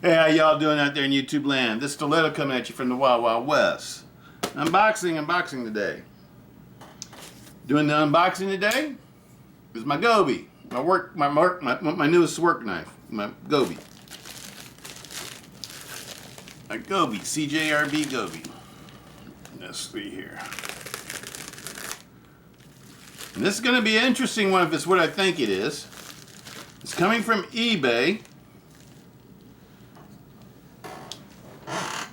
Hey, how y'all doing out there in YouTube land? This Stiletto coming at you from the Wild Wild West. Unboxing today. Doing the unboxing today is my Gobi, my newest work knife, my Gobi. My Gobi, CJRB Gobi. Let's see here. And this is going to be an interesting one if it's what I think it is. It's coming from eBay.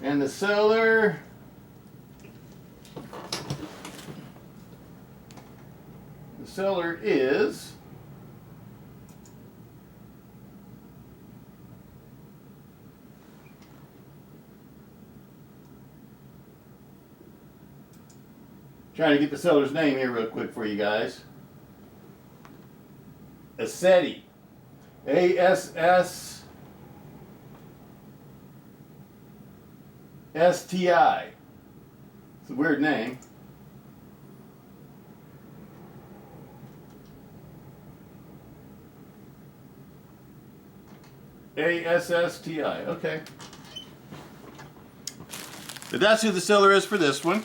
And the seller is trying to get the seller's name here real quick for you guys. Assetti. A-S-S-T-I. It's a weird name. A-S-S-T-I. Okay. But that's who the seller is for this one.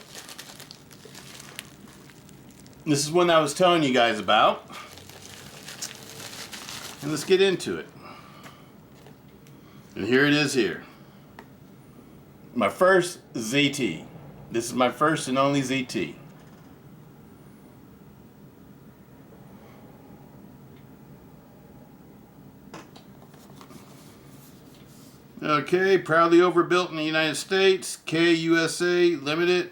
This is one I was telling you guys about. And let's get into it. And here it is here. My first ZT. This is my first and only ZT. Okay, proudly overbuilt in the United States, KUSA Limited.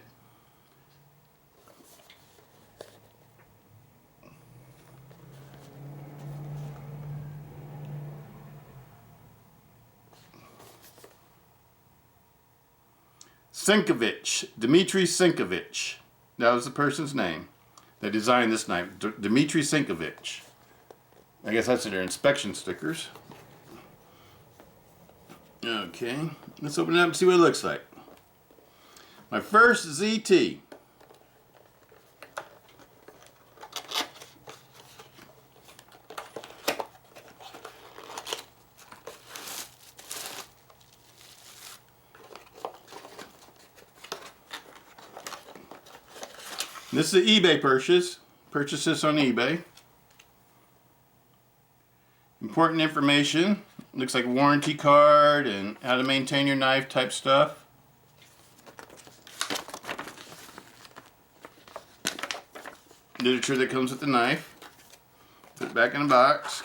Sinkevich, Dmitry Sinkevich. That was the person's name that designed this knife, Dmitry Sinkevich. I guess that's their inspection stickers. Okay, let's open it up and see what it looks like. My first ZT. This is an eBay purchase. Purchased this on eBay. Important information. Looks like a warranty card and how to maintain your knife type stuff. Literature that comes with the knife. Put it back in the box.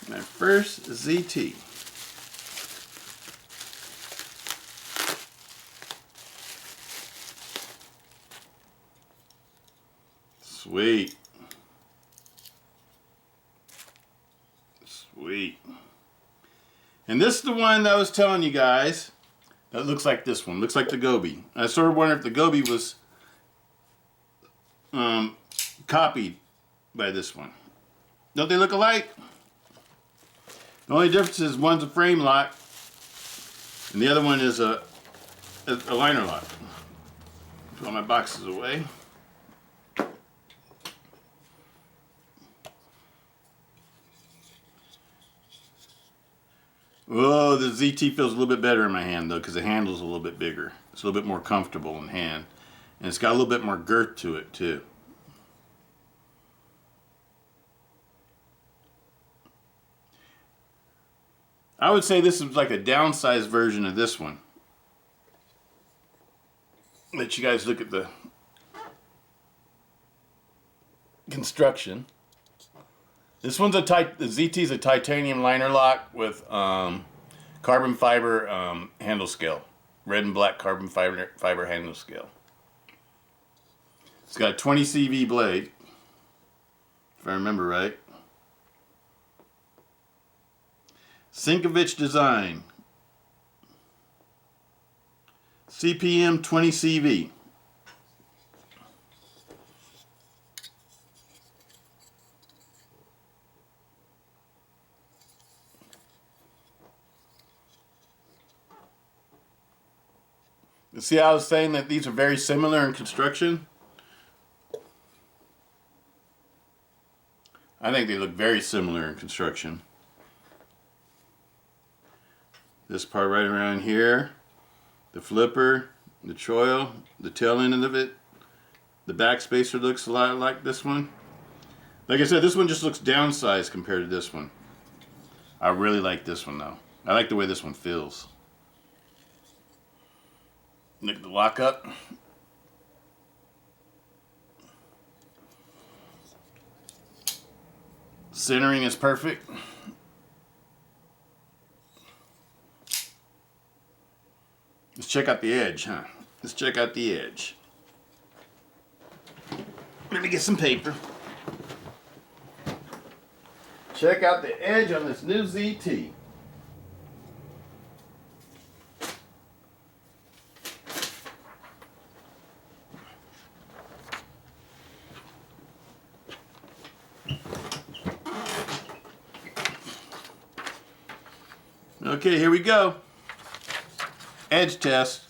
My first ZT. Sweet. Sweet. And this is the one that I was telling you guys that looks like this one. Looks like the Gobi. I sort of wonder if the Gobi was copied by this one. Don't they look alike? The only difference is one's a frame lock and the other one is a liner lock. Put all my boxes away. Oh, the ZT feels a little bit better in my hand though, because the handle's a little bit bigger. It's a little bit more comfortable in hand. And it's got a little bit more girth to it too. I would say this is like a downsized version of this one. Let you guys look at the construction. This one's the ZT is a titanium liner lock with carbon fiber handle scale. Red and black carbon fiber handle scale. It's got a 20 CV blade, if I remember right. Sinkevich design. CPM 20 CV. See how I was saying that these are very similar in construction? I think they look very similar in construction. This part right around here, the flipper, the choil, the tail end of it, the back spacer looks a lot like this one. Like I said, this one just looks downsized compared to this one. I really like this one though. I like the way this one feels. Look at the lockup. Centering is perfect. Let's check out the edge, huh? Let's check out the edge. Let me get some paper. Check out the edge on this new ZT. Okay, here we go. Edge test.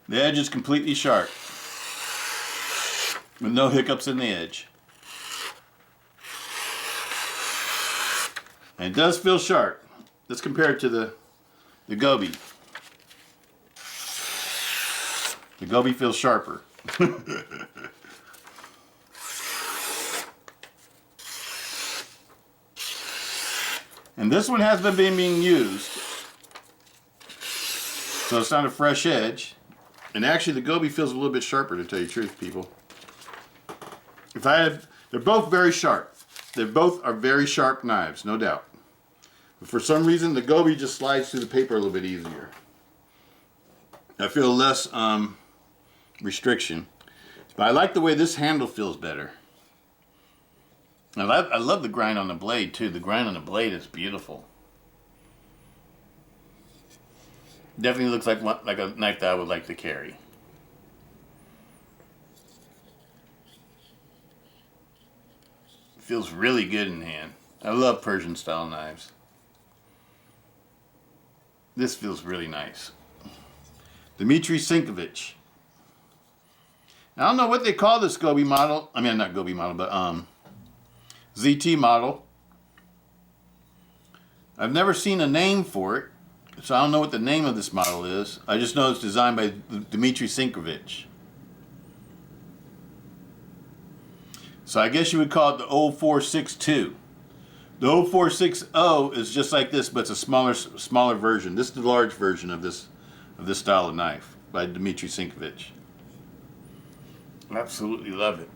The edge is completely sharp, with no hiccups in the edge. And it does feel sharp. Let's compare it to the Gobi. The Gobi feels sharper. And this one has been being used, so it's not a fresh edge. And actually the Gobi feels a little bit sharper, to tell you the truth, people. They're both very sharp. They both are very sharp knives, no doubt. But for some reason, the Gobi just slides through the paper a little bit easier. I feel less restriction. But I like the way this handle feels better. I love the grind on the blade too. The grind on the blade is beautiful. Definitely looks like a knife that I would like to carry. Feels really good in hand. I love Persian style knives. This feels really nice. Dmitry Sinkevich. I don't know what they call this Gobi model. I mean, not Gobi model, but ZT model. I've never seen a name for it, so I don't know what the name of this model is. I just know it's designed by Dmitry Sinkevich. So I guess you would call it the 0462. The 0460 is just like this, but it's a smaller version. This is the large version of this style of knife by Dmitry Sinkevich. Absolutely love it.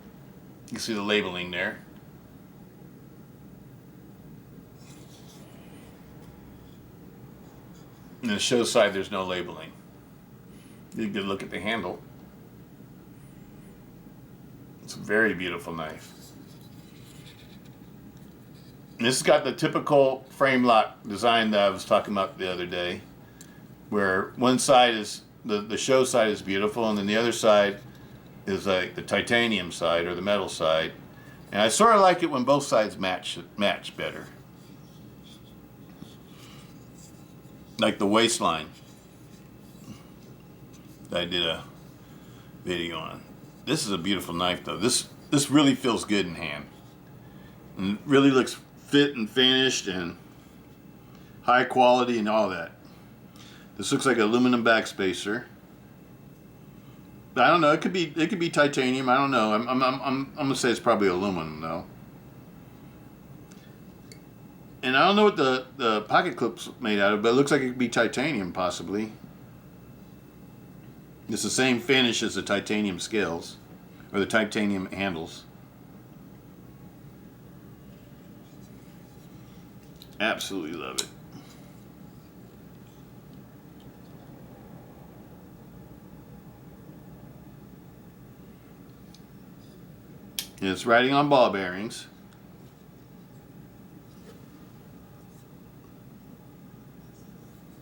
You can see the labeling there. And the show side, there's no labeling. You can look at the handle. It's a very beautiful knife. And this has got the typical frame lock design that I was talking about the other day, where one side is the show side is beautiful, and then the other side is like the titanium side or the metal side. And I sort of like it when both sides match better. Like the waistline that I did a video on. This is a beautiful knife though. This really feels good in hand. And it really looks fit and finished and high quality and all that. This looks like an aluminum backspacer. I don't know. It could be titanium. I don't know. I'm gonna say it's probably aluminum though. And I don't know what the pocket clip's made out of, but it looks like it could be titanium possibly. It's the same finish as the titanium scales or the titanium handles. Absolutely love it. And it's riding on ball bearings.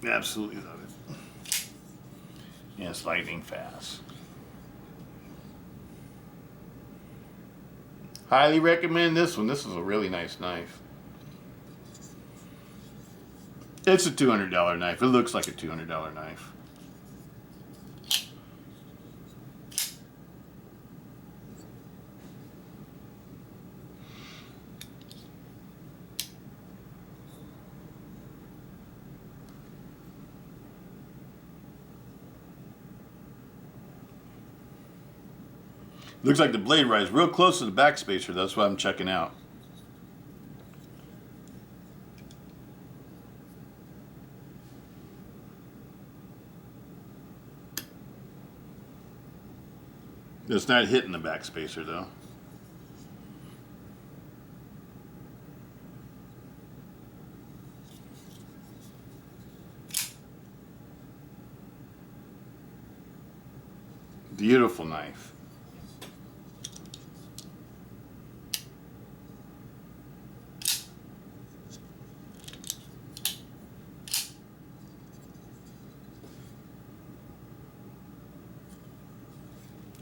Absolutely love it. And it's lightning fast. Highly recommend this one. This is a really nice knife. It's a $200 knife. It looks like a $200 knife. Looks like the blade rides real close to the backspacer. That's what I'm checking out. It's not hitting the backspacer though. Beautiful knife.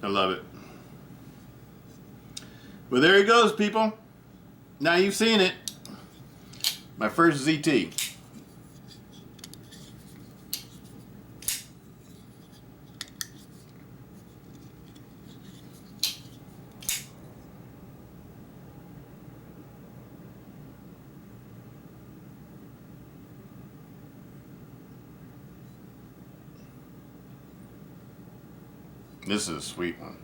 I love it. Well, there he goes, people. Now you've seen it. My first ZT. This is a sweet one.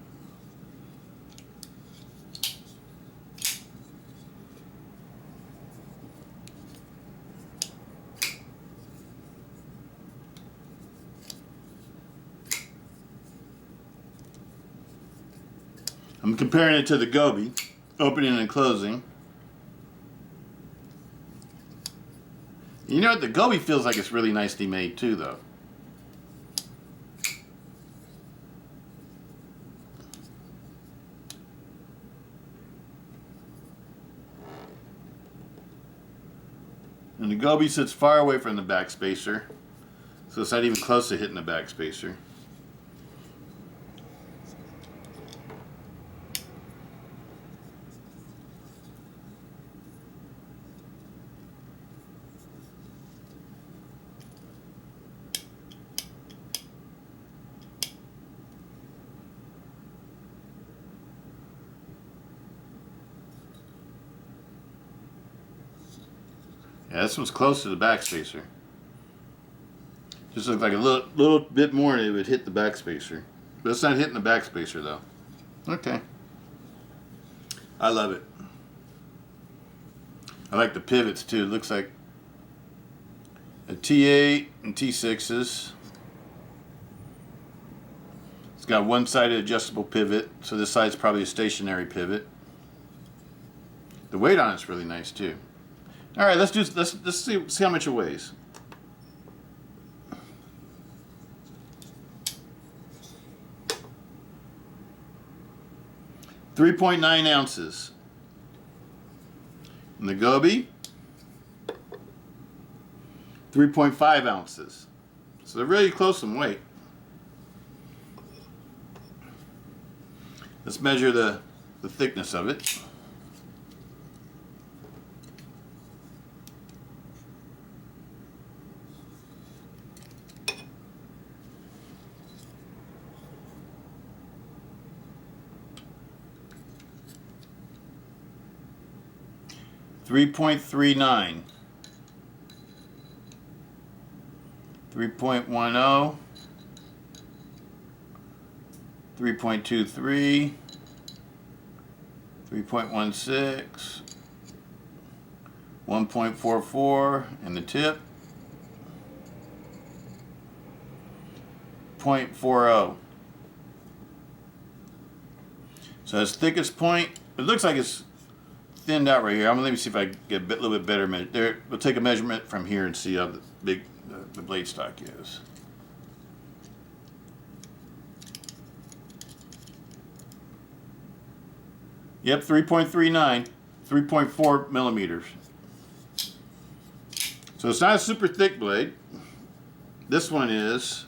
I'm comparing it to the Gobi, opening and closing. You know what? The Gobi feels like it's really nicely made too, though. And the Gobi sits far away from the backspacer, so it's not even close to hitting the backspacer. Yeah, this one's close to the backspacer. Just looks like a little bit more and it would hit the backspacer. But it's not hitting the backspacer though. Okay. I love it. I like the pivots too. It looks like a T8 and T6s. It's got one-sided adjustable pivot, so this side's probably a stationary pivot. The weight on it's really nice too. All right, let's see how much it weighs. .9 ounces. And the Gobi, 3.5 ounces. So they're really close in weight. Let's measure the thickness of it. .39, 3.10, 3.23, 3.16, 1.44 in the tip, 0.40. So its thickest point, it looks like it's thinned out right here. I'm gonna let me see if I can get a little bit better measure. There, we'll take a measurement from here and see how big the blade stock is. Yep, 3.39, 3.4 millimeters. So it's not a super thick blade. This one is.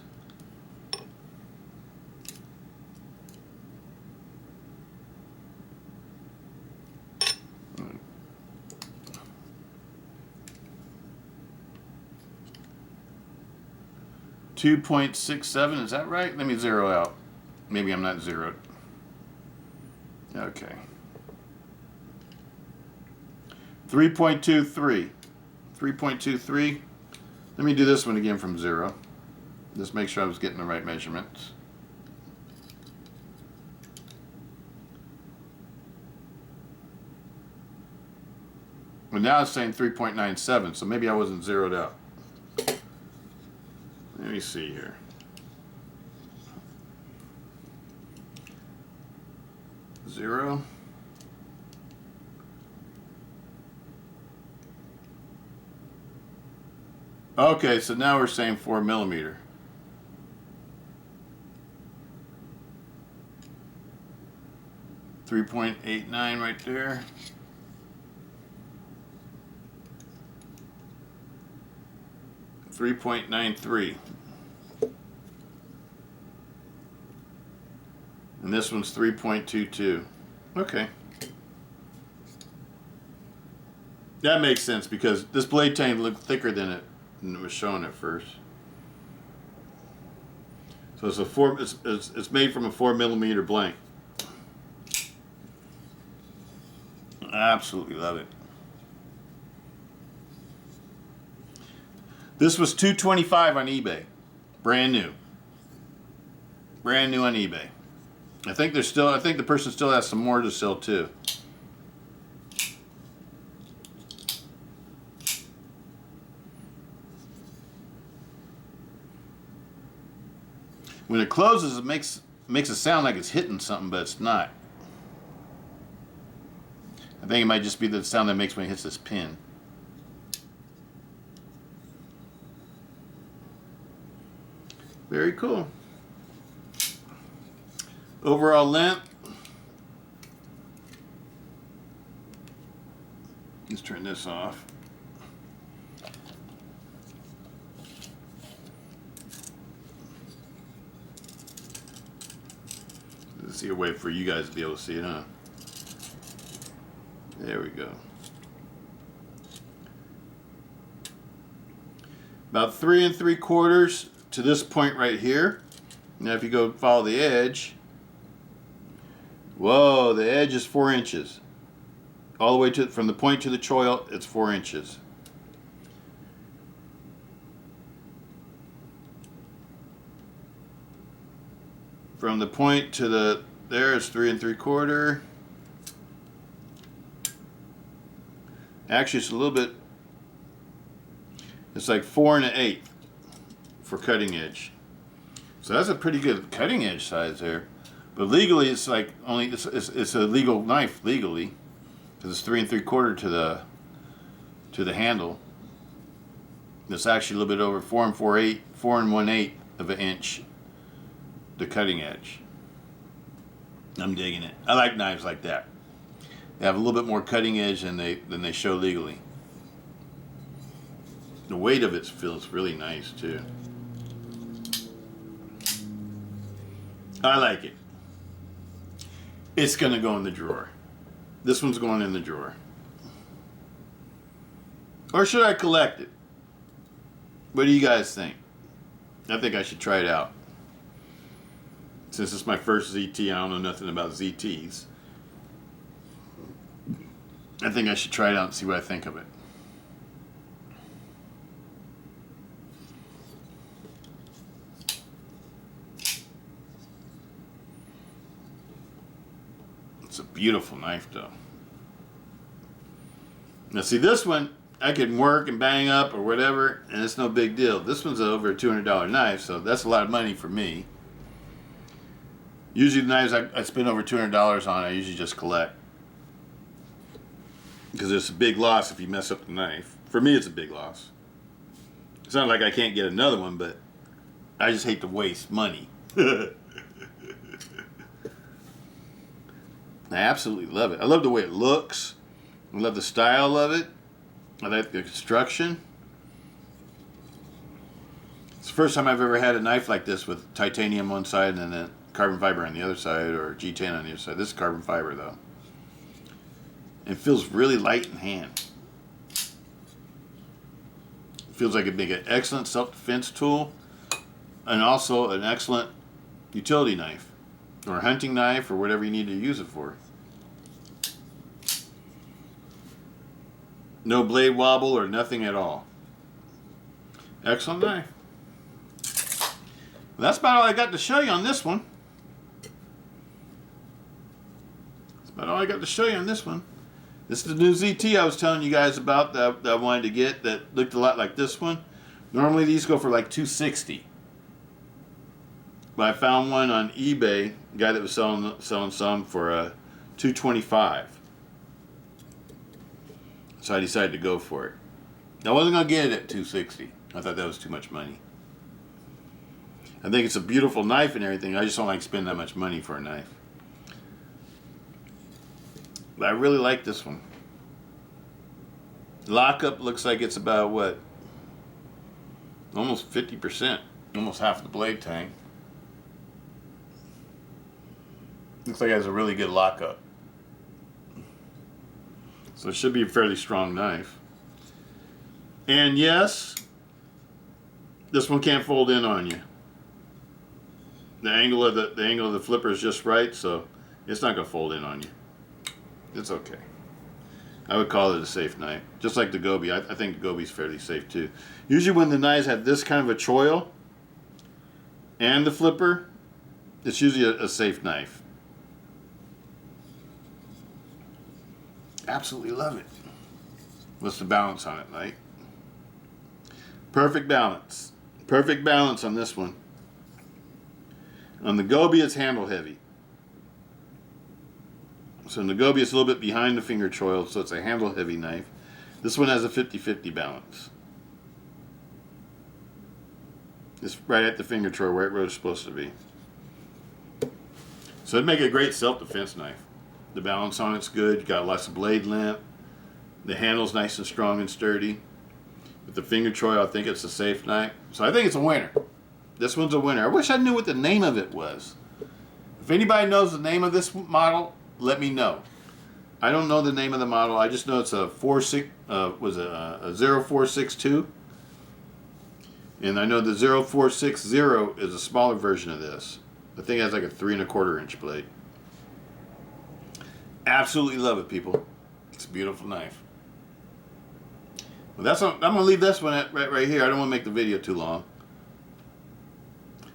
2.67, is that right? Let me zero out. Maybe I'm not zeroed. Okay. 3.23. 3.23. Let me do this one again from 0. Just make sure I was getting the right measurements. But now it's saying 3.97, so maybe I wasn't zeroed out. Let me see here. Zero. Okay, so now we're saying 4 millimeter. .89 right there. .93. And this one's 3.22. Okay. That makes sense because this blade tang looked thicker than it was shown at first. So it's made from a 4 millimeter blank. I absolutely love it. This was $225 on eBay. Brand new. Brand new on eBay. I think the person still has some more to sell too. When it closes, it makes it sound like it's hitting something, but it's not. I think it might just be the sound that makes when it hits this pin. Very cool. Overall length. Let's turn this off. Let's see a way for you guys to be able to see it, huh? There we go. About 3 3/4 to this point right here. Now if you go follow the edge, whoa, the edge is 4 inches. All the way to from the point to the choil, it's 4 inches. From the point to the there is 3 3/4. Actually, it's a little bit. It's like 4 1/8 for cutting edge. So that's a pretty good cutting edge size there. But legally, it's like only it's a legal knife legally because it's 3 3/4 to the handle. It's actually a little bit over 4 1/8 of an inch. The cutting edge. I'm digging it. I like knives like that. They have a little bit more cutting edge than they show legally. The weight of it feels really nice too. I like it. It's gonna go in the drawer. This one's going in the drawer. Or should I collect it? What do you guys think? I think I should try it out. Since it's my first ZT, I don't know nothing about ZTs. I think I should try it out and see what I think of it. It's a beautiful knife though. Now see this one, I can work and bang up or whatever, and it's no big deal. This one's over a $200 knife, so that's a lot of money for me. Usually the knives I spend over $200 on, I usually just collect. Because it's a big loss if you mess up the knife. For me, it's a big loss. It's not like I can't get another one, but I just hate to waste money. I absolutely love it. I love the way it looks. I love the style of it. I like the construction. It's the first time I've ever had a knife like this with titanium on one side and then carbon fiber on the other side, or G10 on the other side. This is carbon fiber though. It feels really light in hand. It feels like it'd make an excellent self-defense tool. and also an excellent utility knife or hunting knife or whatever you need to use it for. No blade wobble or nothing at all. Excellent knife. Well, that's about all I got to show you on this one. That's about all I got to show you on this one. This is the new ZT I was telling you guys about that I wanted to get that looked a lot like this one. Normally these go for like $260. But I found one on eBay, a guy that was selling some for $225. So I decided to go for it. I wasn't going to get it at $260. I thought that was too much money. I think it's a beautiful knife and everything. I just don't like spending that much money for a knife. But I really like this one. Lockup looks like it's about what? Almost 50%. Almost half the blade tang. Looks like it has a really good lockup. So it should be a fairly strong knife. And yes, this one can't fold in on you. The angle of the flipper is just right, so it's not going to fold in on you. It's okay. I would call it a safe knife. Just like the Gobi. I think the Gobi's fairly safe too. Usually when the knives have this kind of a choil and the flipper, it's usually a safe knife. Absolutely love it. What's the balance on it like? Perfect balance. Perfect balance on this one. On the Gobi, it's handle heavy. So in the Gobi, it's a little bit behind the finger choil, so it's a handle heavy knife. This one has a 50-50 balance. It's right at the finger choil where it was supposed to be. So it'd make a great self-defense knife. The balance on it's good. You got lots of blade length. The handle's nice and strong and sturdy. With the finger choil, I think it's a safe knife. So I think it's a winner. This one's a winner. I wish I knew what the name of it was. If anybody knows the name of this model, let me know. I don't know the name of the model. I just know it's a 0462. And I know the 0460 is a smaller version of this. I think it has like a 3 1/4 inch blade. Absolutely love it, people. It's a beautiful knife. Well, I'm going to leave this one right here. I don't want to make the video too long.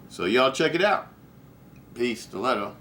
So y'all check it out. Peace. Stiletto.